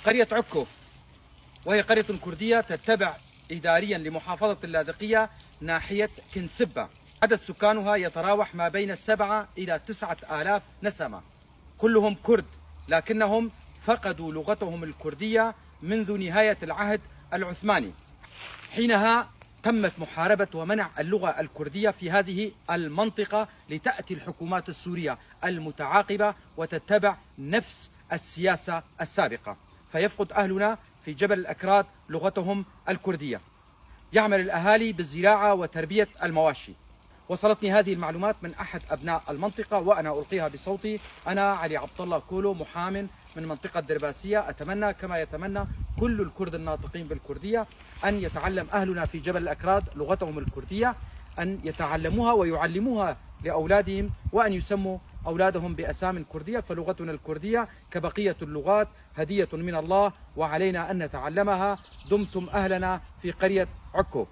قرية عكو، وهي قرية كردية تتبع إداريا لمحافظة اللاذقية ناحية كنسبة. عدد سكانها يتراوح ما بين 7 إلى 9,000 نسمة، كلهم كرد، لكنهم فقدوا لغتهم الكردية منذ نهاية العهد العثماني. حينها تمت محاربة ومنع اللغة الكردية في هذه المنطقة، لتأتي الحكومات السورية المتعاقبة وتتبع نفس السياسة السابقة، فيفقد أهلنا في جبل الأكراد لغتهم الكردية. يعمل الأهالي بالزراعة وتربية المواشي. وصلتني هذه المعلومات من أحد أبناء المنطقة وأنا ألقيها بصوتي. أنا علي عبد الله كولو، محام من منطقة درباسية. أتمنى كما يتمنى كل الكرد الناطقين بالكردية أن يتعلم أهلنا في جبل الأكراد لغتهم الكردية، أن يتعلموها ويعلموها لأولادهم، وأن يسموا أولادهم بأسام كردية، فلغتنا الكردية كبقية اللغات هدية من الله وعلينا أن نتعلمها. دمتم أهلنا في قرية عكو.